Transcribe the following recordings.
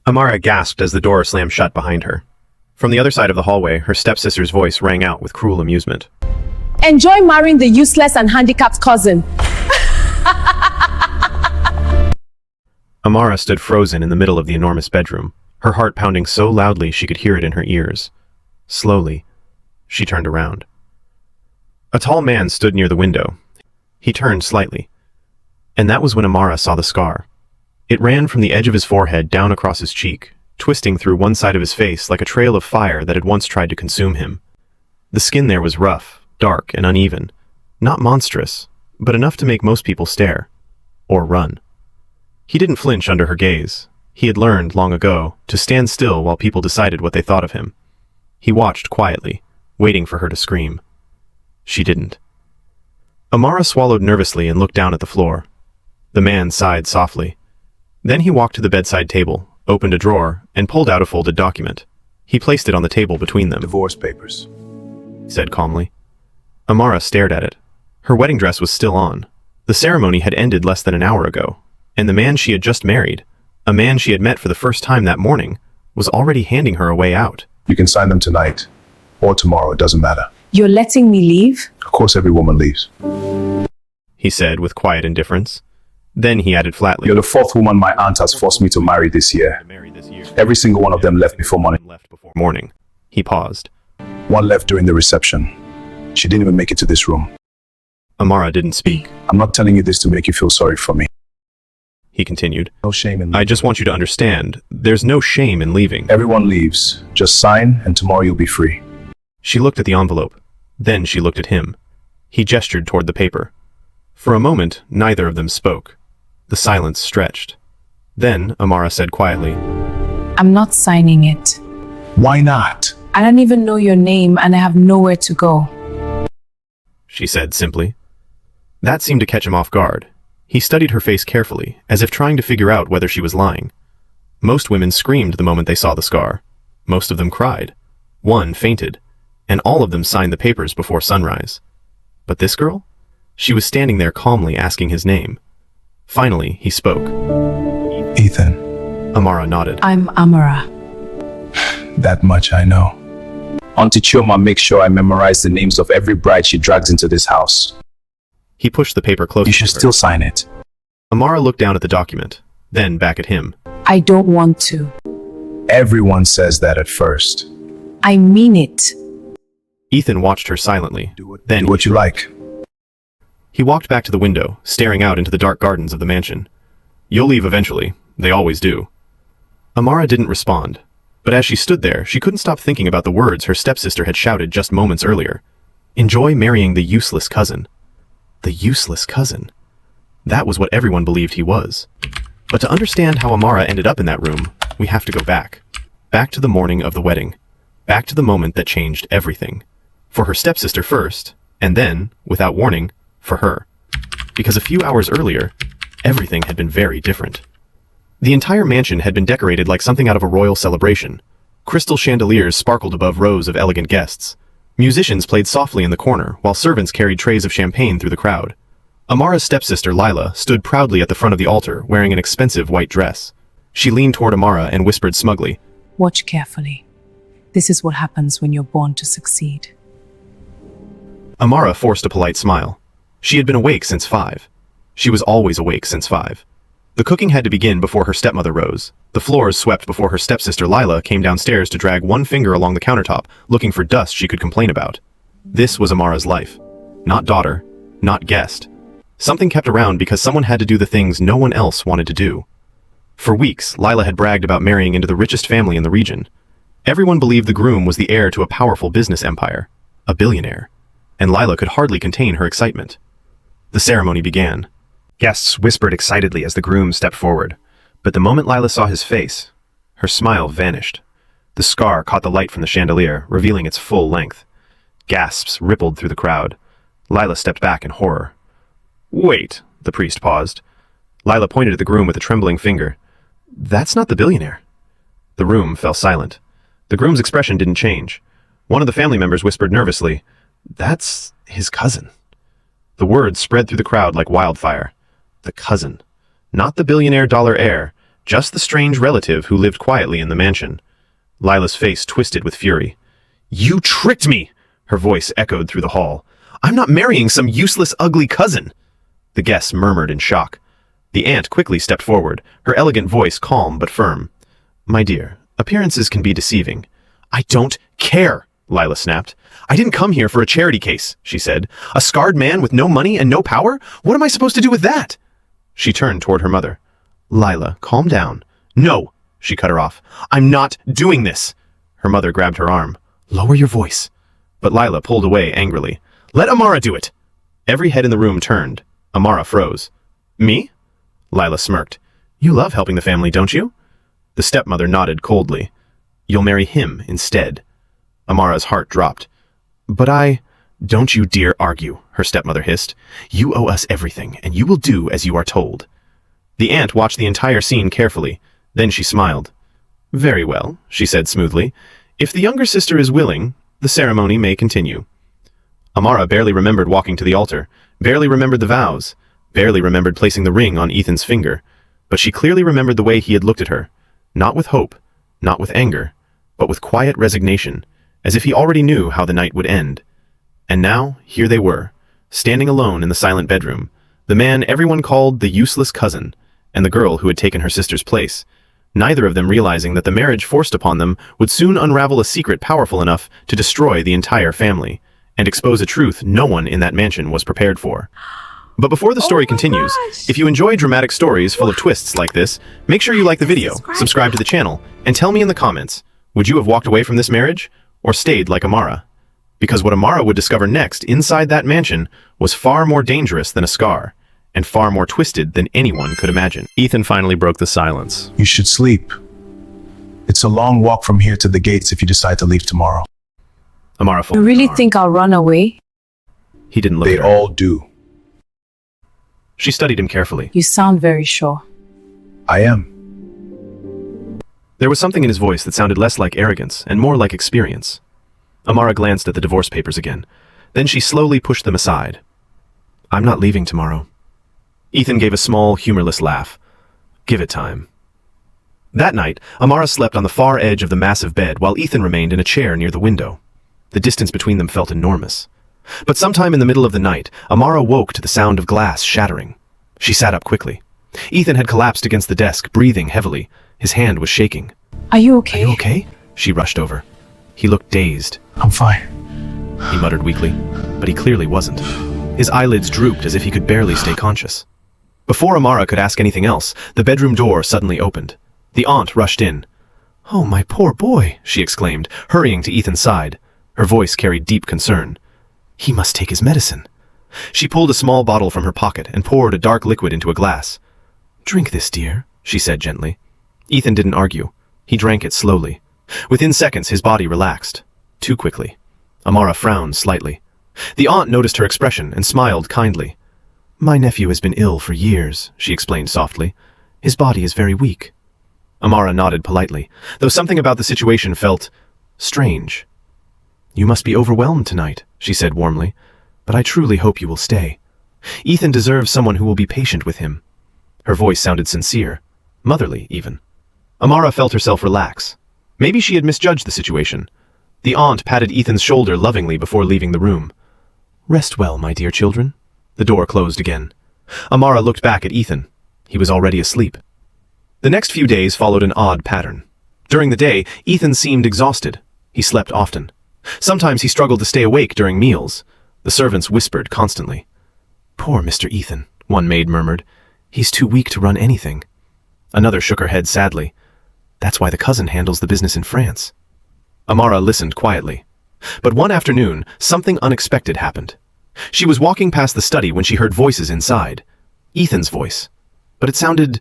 Amara gasped as the door slammed shut behind her. From the other side of the hallway, her stepsister's voice rang out with cruel amusement. Enjoy marrying the useless and handicapped cousin. Amara stood frozen in the middle of the enormous bedroom, her heart pounding so loudly she could hear it in her ears. Slowly, she turned around. A tall man stood near the window. He turned slightly. And that was when Amara saw the scar. It ran from the edge of his forehead down across his cheek, twisting through one side of his face like a trail of fire that had once tried to consume him. The skin there was rough, dark, and uneven. Not monstrous, but enough to make most people stare. Or run. He didn't flinch under her gaze. He had learned, long ago, to stand still while people decided what they thought of him. He watched quietly, waiting for her to scream. She didn't. Amara swallowed nervously and looked down at the floor. The man sighed softly. Then he walked to the bedside table, opened a drawer, and pulled out a folded document. He placed it on the table between them. Divorce papers, He said calmly. Amara stared at it. Her wedding dress was still on. The ceremony had ended less than an hour ago, and the man she had just married, a man she had met for the first time that morning, was already handing her a way out. You can sign them tonight or tomorrow, it doesn't matter. You're letting me leave? Of course every woman leaves. He said with quiet indifference. Then he added flatly. You're the fourth woman my aunt has forced me to marry this year. Every single one of them left before morning. He paused. One left during the reception. She didn't even make it to this room. Amara didn't speak. I'm not telling you this to make you feel sorry for me. He continued. No shame in leaving. I just want you to understand, there's no shame in leaving. Everyone leaves. Just sign and tomorrow you'll be free. She looked at the envelope. Then she looked at him. He gestured toward the paper. For a moment, neither of them spoke. The silence stretched. Then Amara said quietly, I'm not signing it. Why not? I don't even know your name and I have nowhere to go. She said simply. That seemed to catch him off guard. He studied her face carefully, as if trying to figure out whether she was lying. Most women screamed the moment they saw the scar. Most of them cried. One fainted. And all of them signed the papers before sunrise. But this girl? She was standing there calmly asking his name. Finally, he spoke. Ethan. Amara nodded. I'm Amara. That much I know. Auntie Chioma makes sure I memorize the names of every bride she drags into this house. He pushed the paper closer You should to her. still sign it. Amara looked down at the document, then back at him. I don't want to. Everyone says that at first. I mean it. Ethan watched her silently. Then Do what you like. he walked back to the window, staring out into the dark gardens of the mansion. You'll leave eventually. They always do. Amara didn't respond, but as she stood there, she couldn't stop thinking about the words her stepsister had shouted just moments earlier. Enjoy marrying the useless cousin. The useless cousin. That was what everyone believed he was. But to understand how Amara ended up in that room, we have to go back. Back to the morning of the wedding. Back to the moment that changed everything. For her stepsister first, and then, without warning, for her. Because a few hours earlier, everything had been very different. The entire mansion had been decorated like something out of a royal celebration. Crystal chandeliers sparkled above rows of elegant guests. Musicians played softly in the corner, while servants carried trays of champagne through the crowd. Amara's stepsister, Lila, stood proudly at the front of the altar, wearing an expensive white dress. She leaned toward Amara and whispered smugly, Watch carefully. This is what happens when you're born to succeed. Amara forced a polite smile. She had been awake since 5. She was always awake since 5. The cooking had to begin before her stepmother rose. The floors swept before her stepsister Lila came downstairs to drag one finger along the countertop, looking for dust she could complain about. This was Amara's life. Not daughter, not guest. Something kept around because someone had to do the things no one else wanted to do. For weeks, Lila had bragged about marrying into the richest family in the region. Everyone believed the groom was the heir to a powerful business empire, a billionaire, and Lila could hardly contain her excitement. The ceremony began. Guests whispered excitedly as the groom stepped forward, but the moment Lila saw his face, her smile vanished. The scar caught the light from the chandelier, revealing its full length. Gasps rippled through the crowd. Lila stepped back in horror. Wait, the priest paused. Lila pointed at the groom with a trembling finger. That's not the billionaire. The room fell silent. The groom's expression didn't change. One of the family members whispered nervously, That's his cousin. The words spread through the crowd like wildfire. The cousin. Not the billionaire dollar heir, Just the strange relative who lived quietly in the mansion. Lila's face twisted with fury. "You tricked me!" Her voice echoed through the hall. "I'm not marrying some useless, ugly cousin!" The guests murmured in shock. The aunt quickly stepped forward, her elegant voice calm but firm. "My dear, appearances can be deceiving." "I don't care," Lila snapped. "I didn't come here for a charity case," she said. "A scarred man with no money and no power? What am I supposed to do with that?" She turned toward her mother. "Lila, calm down." "No," she cut her off. "I'm not doing this." Her mother grabbed her arm. "Lower your voice." But Lila pulled away angrily. "Let Amara do it." Every head in the room turned. Amara froze. "Me?" Lila smirked. "You love helping the family, don't you?" The stepmother nodded coldly. "You'll marry him instead." Amara's heart dropped. "But Don't you dare argue," her stepmother hissed. "You owe us everything, and you will do as you are told." The aunt watched the entire scene carefully. Then she smiled. "Very well," she said smoothly. "If the younger sister is willing, the ceremony may continue." Amara barely remembered walking to the altar, barely remembered the vows, barely remembered placing the ring on Ethan's finger, but she clearly remembered the way he had looked at her, not with hope, not with anger, but with quiet resignation, as if he already knew how the night would end. And now, here they were, standing alone in the silent bedroom, the man everyone called the useless cousin, and the girl who had taken her sister's place, neither of them realizing that the marriage forced upon them would soon unravel a secret powerful enough to destroy the entire family, and expose a truth no one in that mansion was prepared for. But before the story continues, if you enjoy dramatic stories full of twists like this, make sure you like the video, subscribe to the channel, and tell me in the comments, would you have walked away from this marriage, or stayed like Amara? Because what Amara would discover next inside that mansion was far more dangerous than a scar, and far more twisted than anyone could imagine. Ethan finally broke the silence. You should sleep. It's a long walk from here to the gates if you decide to leave tomorrow. Amara You really think I'll run away? He didn't look They at her. all do. She studied him carefully. You sound very sure. I am. There was something in his voice that sounded less like arrogance and more like experience. Amara glanced at the divorce papers again. Then she slowly pushed them aside. "I'm not leaving tomorrow." Ethan gave a small, humorless laugh. "Give it time." That night, Amara slept on the far edge of the massive bed while Ethan remained in a chair near the window. The distance between them felt enormous. But sometime in the middle of the night, Amara woke to the sound of glass shattering. She sat up quickly. Ethan had collapsed against the desk, breathing heavily. His hand was shaking. Are you okay? "Are you okay?" She rushed over. He looked dazed. I'm fine. He muttered weakly, but he clearly wasn't. His eyelids drooped as if he could barely stay conscious. Before Amara could ask anything else, the bedroom door suddenly opened. The aunt rushed in. "Oh, my poor boy," she exclaimed, hurrying to Ethan's side. Her voice carried deep concern. "He must take his medicine." She pulled a small bottle from her pocket and poured a dark liquid into a glass. "Drink this, dear," she said gently. Ethan didn't argue. He drank it slowly. Within seconds, his body relaxed. Too quickly. Amara frowned slightly. The aunt noticed her expression and smiled kindly. "My nephew has been ill for years," she explained softly. "His body is very weak." Amara nodded politely, though something about the situation felt strange. "You must be overwhelmed tonight," she said warmly, "but I truly hope you will stay. Ethan deserves someone who will be patient with him." Her voice sounded sincere, motherly even. Amara felt herself relax. Maybe she had misjudged the situation. The aunt patted Ethan's shoulder lovingly before leaving the room. "Rest well, my dear children." The door closed again. Amara looked back at Ethan. He was already asleep. The next few days followed an odd pattern. During the day, Ethan seemed exhausted. He slept often. Sometimes he struggled to stay awake during meals. The servants whispered constantly. "Poor Mr. Ethan," one maid murmured. "He's too weak to run anything." Another shook her head sadly. "That's why the cousin handles the business in France." Amara listened quietly. But one afternoon, something unexpected happened. She was walking past the study when she heard voices inside. Ethan's voice. But it sounded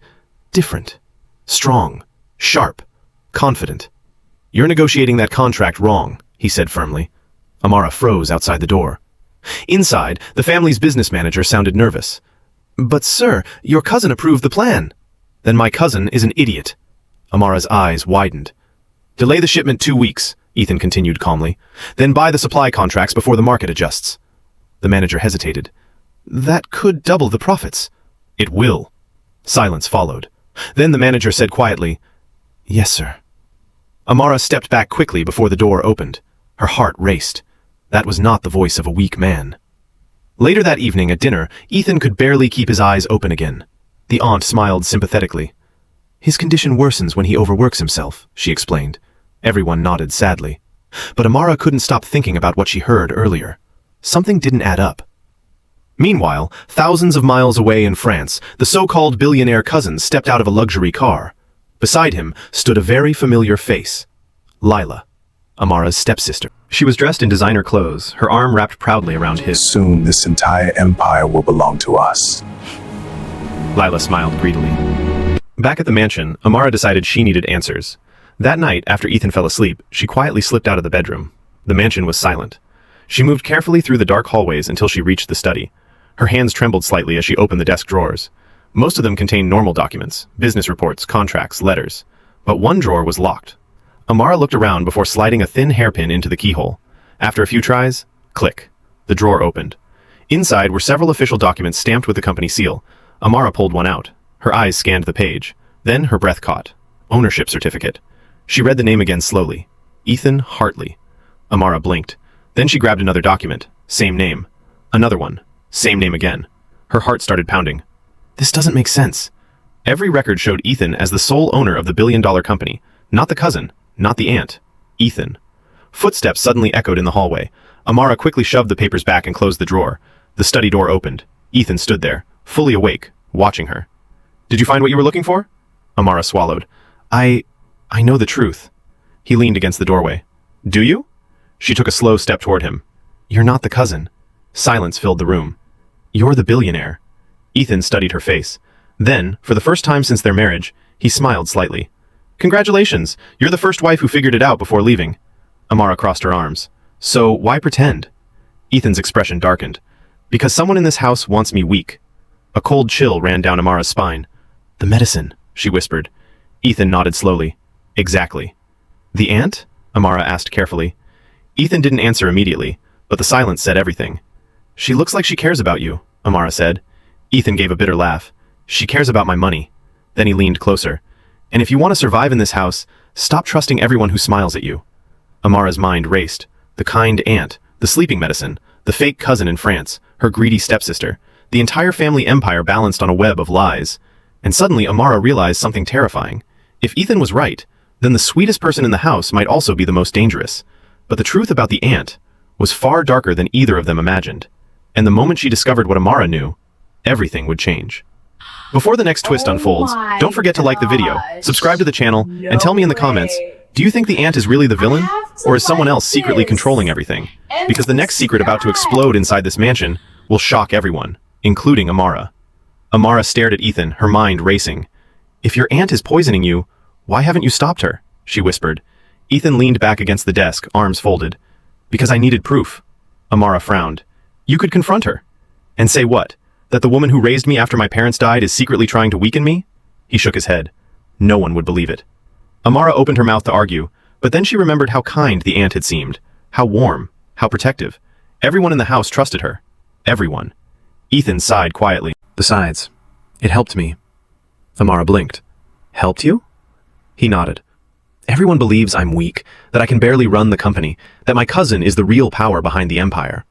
different. Strong. Sharp. Confident. "You're negotiating that contract wrong," he said firmly. Amara froze outside the door. Inside, the family's business manager sounded nervous. "But sir, your cousin approved the plan." "Then my cousin is an idiot." Amara's eyes widened. "Delay the shipment 2 weeks," Ethan continued calmly. "Then buy the supply contracts before the market adjusts." The manager hesitated. "That could double the profits." "It will." Silence followed. Then the manager said quietly, "Yes, sir." Amara stepped back quickly before the door opened. Her heart raced. That was not the voice of a weak man. Later that evening at dinner, Ethan could barely keep his eyes open again. The aunt smiled sympathetically. "His condition worsens when he overworks himself," she explained. Everyone nodded sadly. But Amara couldn't stop thinking about what she heard earlier. Something didn't add up. Meanwhile, thousands of miles away in France, the so-called billionaire cousin stepped out of a luxury car. Beside him stood a very familiar face. Lila, Amara's stepsister. She was dressed in designer clothes, her arm wrapped proudly around his. Soon this entire empire will belong to us. Lila smiled greedily. Back at the mansion, Amara decided she needed answers. That night, after Ethan fell asleep, she quietly slipped out of the bedroom. The mansion was silent. She moved carefully through the dark hallways until she reached the study. Her hands trembled slightly as she opened the desk drawers. Most of them contained normal documents, business reports, contracts, letters. But one drawer was locked. Amara looked around before sliding a thin hairpin into the keyhole. After a few tries, click. The drawer opened. Inside were several official documents stamped with the company seal. Amara pulled one out. Her eyes scanned the page. Then her breath caught. Ownership certificate. She read the name again slowly. Ethan Hartley. Amara blinked. Then she grabbed another document. Same name. Another one. Same name again. Her heart started pounding. This doesn't make sense. Every record showed Ethan as the sole owner of the billion-dollar company. Not the cousin. Not the aunt. Ethan. Footsteps suddenly echoed in the hallway. Amara quickly shoved the papers back and closed the drawer. The study door opened. Ethan stood there, fully awake, watching her. "Did you find what you were looking for?" Amara swallowed. I know the truth." He leaned against the doorway. "Do you?" She took a slow step toward him. "You're not the cousin." Silence filled the room. "You're the billionaire." Ethan studied her face. Then, for the first time since their marriage, he smiled slightly. "Congratulations, you're the first wife who figured it out before leaving." Amara crossed her arms. "So, why pretend?" Ethan's expression darkened. "Because someone in this house wants me weak." A cold chill ran down Amara's spine. "The medicine," she whispered. Ethan nodded slowly. "Exactly." "The aunt?" Amara asked carefully. Ethan didn't answer immediately, but the silence said everything. "She looks like she cares about you," Amara said. Ethan gave a bitter laugh. "She cares about my money." Then he leaned closer. "And if you want to survive in this house, stop trusting everyone who smiles at you." Amara's mind raced. The kind aunt, the sleeping medicine, the fake cousin in France, her greedy stepsister, the entire family empire balanced on a web of lies. And suddenly Amara realized something terrifying. If Ethan was right, then the sweetest person in the house might also be the most dangerous. But the truth about the aunt was far darker than either of them imagined. And the moment she discovered what Amara knew, everything would change. Before the next twist unfolds, don't forget to like the video, subscribe to the channel, and tell me in the comments, do you think the aunt is really the villain? Or is someone else secretly controlling everything? Because the next secret about to explode inside this mansion will shock everyone, including Amara. Amara stared at Ethan, her mind racing. "If your aunt is poisoning you, why haven't you stopped her?" she whispered. Ethan leaned back against the desk, arms folded. "Because I needed proof." Amara frowned. "You could confront her." "And say what? That the woman who raised me after my parents died is secretly trying to weaken me?" He shook his head. No one would believe it. Amara opened her mouth to argue, but then she remembered how kind the aunt had seemed, how warm, how protective. Everyone in the house trusted her. Everyone. Ethan sighed quietly. "Besides, it helped me." Amara blinked. "Helped you?" He nodded. "Everyone believes I'm weak, that I can barely run the company, that my cousin is the real power behind the empire."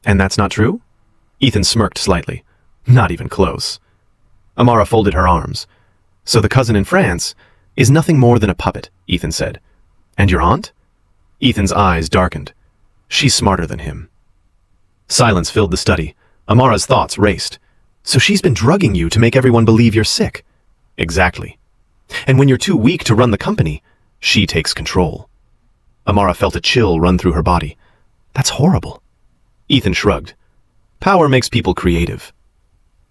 "And that's not true?" Ethan smirked slightly. "Not even close." Amara folded her arms. "So the cousin in France is nothing more than a puppet," Ethan said. "And your aunt?" Ethan's eyes darkened. "She's smarter than him." Silence filled the study. Amara's thoughts raced. "So she's been drugging you to make everyone believe you're sick?" "Exactly. And when you're too weak to run the company, she takes control." Amara felt a chill run through her body. "That's horrible." Ethan shrugged. "Power makes people creative."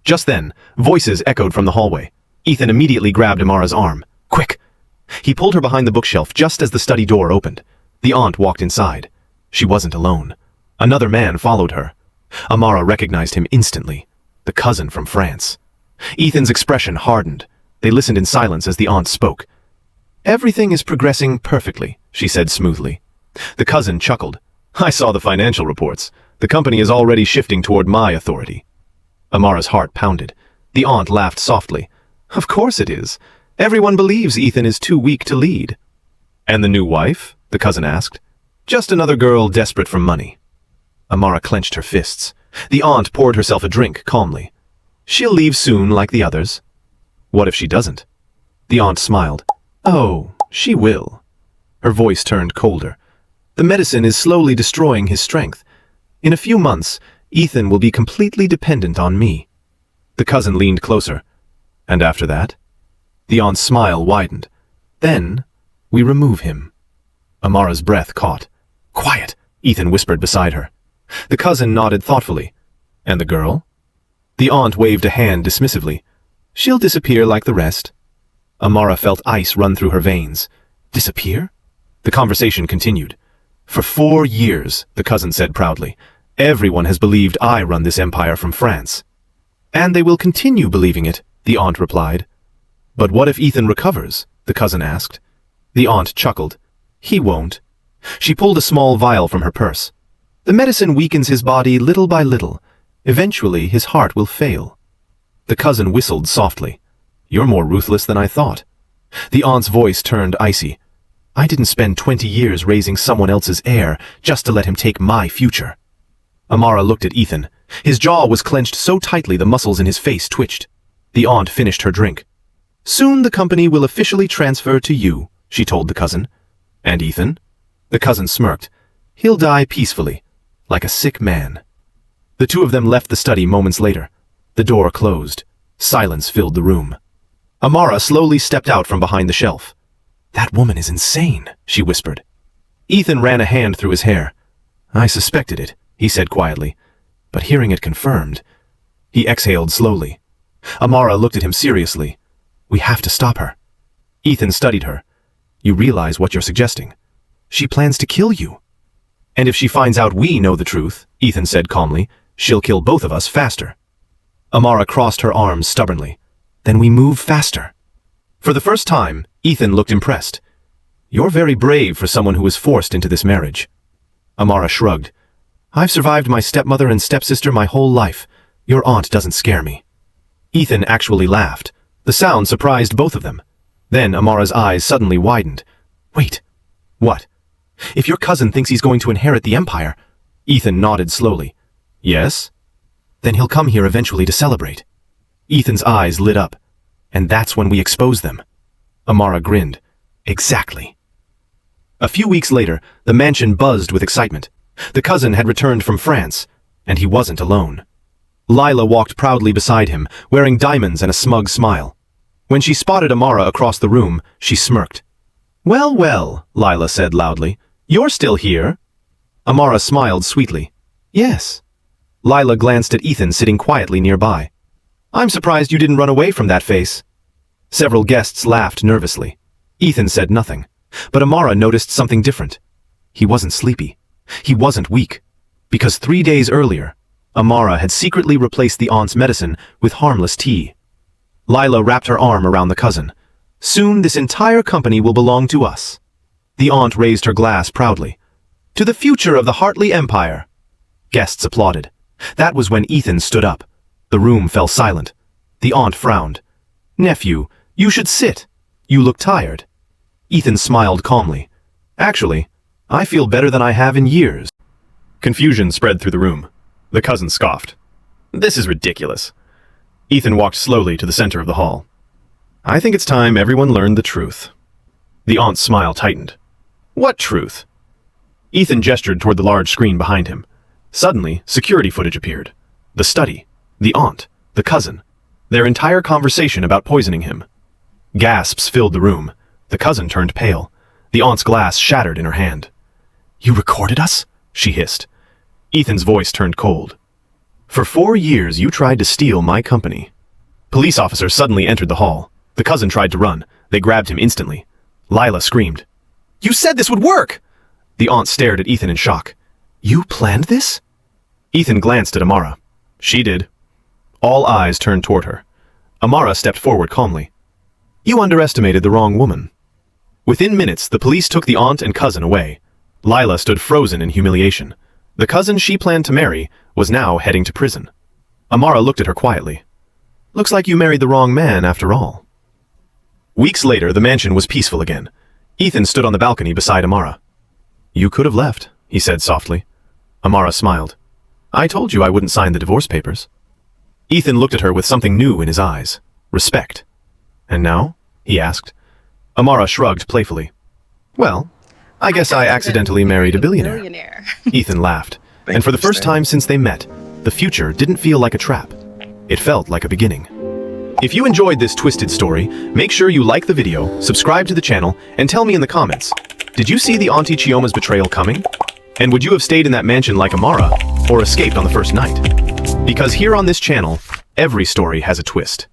Just then, voices echoed from the hallway. Ethan immediately grabbed Amara's arm. "Quick!" He pulled her behind the bookshelf just as the study door opened. The aunt walked inside. She wasn't alone. Another man followed her. Amara recognized him instantly. The cousin from France. Ethan's expression hardened. They listened in silence as the aunt spoke. "Everything is progressing perfectly," she said smoothly. The cousin chuckled. "I saw the financial reports. The company is already shifting toward my authority." Amara's heart pounded. The aunt laughed softly. Of course it is. Everyone believes Ethan is too weak to lead. And the new wife? The cousin asked. Just another girl desperate for money. Amara clenched her fists. The aunt poured herself a drink calmly. She'll leave soon like the others. What if she doesn't? The aunt smiled. Oh, she will. Her voice turned colder. The medicine is slowly destroying his strength. In a few months, Ethan will be completely dependent on me. The cousin leaned closer. And after that? The aunt's smile widened. Then, we remove him. Amara's breath caught. Quiet, Ethan whispered beside her. The cousin nodded thoughtfully. And the girl? The aunt waved a hand dismissively. She'll disappear like the rest. Amara felt ice run through her veins. Disappear? The conversation continued. For 4 years, the cousin said proudly, everyone has believed I run this empire from France. And they will continue believing it, the aunt replied. But what if Ethan recovers? The cousin asked. The aunt chuckled. He won't. She pulled a small vial from her purse. The medicine weakens his body little by little. Eventually, his heart will fail. The cousin whistled softly. You're more ruthless than I thought. The aunt's voice turned icy. I didn't spend 20 years raising someone else's heir just to let him take my future. Amara looked at Ethan. His jaw was clenched so tightly the muscles in his face twitched. The aunt finished her drink. Soon the company will officially transfer to you, she told the cousin. And Ethan? The cousin smirked. He'll die peacefully, like a sick man. The two of them left the study moments later. The door closed. Silence filled the room. Amara slowly stepped out from behind the shelf. That woman is insane, she whispered. Ethan ran a hand through his hair. I suspected it, he said quietly, but hearing it confirmed. He exhaled slowly. Amara looked at him seriously. We have to stop her. Ethan studied her. You realize what you're suggesting. She plans to kill you. And if she finds out we know the truth, Ethan said calmly, she'll kill both of us faster. Amara crossed her arms stubbornly. Then we move faster. For the first time, Ethan looked impressed. You're very brave for someone who was forced into this marriage. Amara shrugged. I've survived my stepmother and stepsister my whole life. Your aunt doesn't scare me. Ethan actually laughed. The sound surprised both of them. Then Amara's eyes suddenly widened. Wait. What? If your cousin thinks he's going to inherit the empire... Ethan nodded slowly. Yes? Then he'll come here eventually to celebrate. Ethan's eyes lit up. And that's when we expose them. Amara grinned. Exactly. A few weeks later, the mansion buzzed with excitement. The cousin had returned from France, and he wasn't alone. Lila walked proudly beside him, wearing diamonds and a smug smile. When she spotted Amara across the room, she smirked. Well, well, Lila said loudly. You're still here? Amara smiled sweetly. Yes. Lila glanced at Ethan sitting quietly nearby. I'm surprised you didn't run away from that face. Several guests laughed nervously. Ethan said nothing, but Amara noticed something different. He wasn't sleepy. He wasn't weak. Because 3 days earlier, Amara had secretly replaced the aunt's medicine with harmless tea. Lila wrapped her arm around the cousin. Soon this entire company will belong to us. The aunt raised her glass proudly. To the future of the Hartley Empire. Guests applauded. That was when Ethan stood up. The room fell silent. The aunt frowned. Nephew, you should sit. You look tired. Ethan smiled calmly. Actually, I feel better than I have in years. Confusion spread through the room. The cousin scoffed. This is ridiculous. Ethan walked slowly to the center of the hall. I think it's time everyone learned the truth. The aunt's smile tightened. What truth? Ethan gestured toward the large screen behind him. Suddenly, security footage appeared. The study, the aunt, the cousin, their entire conversation about poisoning him. Gasps filled the room. The cousin turned pale. The aunt's glass shattered in her hand. You recorded us? She hissed. Ethan's voice turned cold. For 4 years you tried to steal my company. Police officers suddenly entered the hall. The cousin tried to run. They grabbed him instantly. Lila screamed. You said this would work! The aunt stared at Ethan in shock. You planned this? Ethan glanced at Amara. She did. All eyes turned toward her. Amara stepped forward calmly. You underestimated the wrong woman. Within minutes, the police took the aunt and cousin away. Lila stood frozen in humiliation. The cousin she planned to marry was now heading to prison. Amara looked at her quietly. Looks like you married the wrong man after all. Weeks later, the mansion was peaceful again. Ethan stood on the balcony beside Amara. You could have left, he said softly. Amara smiled. I told you I wouldn't sign the divorce papers. Ethan looked at her with something new in his eyes. Respect. And now? He asked. Amara shrugged playfully. Well, I guess I accidentally married a billionaire. Ethan laughed. And for the first time since they met, the future didn't feel like a trap. It felt like a beginning. If you enjoyed this twisted story, make sure you like the video, subscribe to the channel, and tell me in the comments, did you see the Auntie Chioma's betrayal coming? And would you have stayed in that mansion like Amara, or escaped on the first night? Because here on this channel, every story has a twist.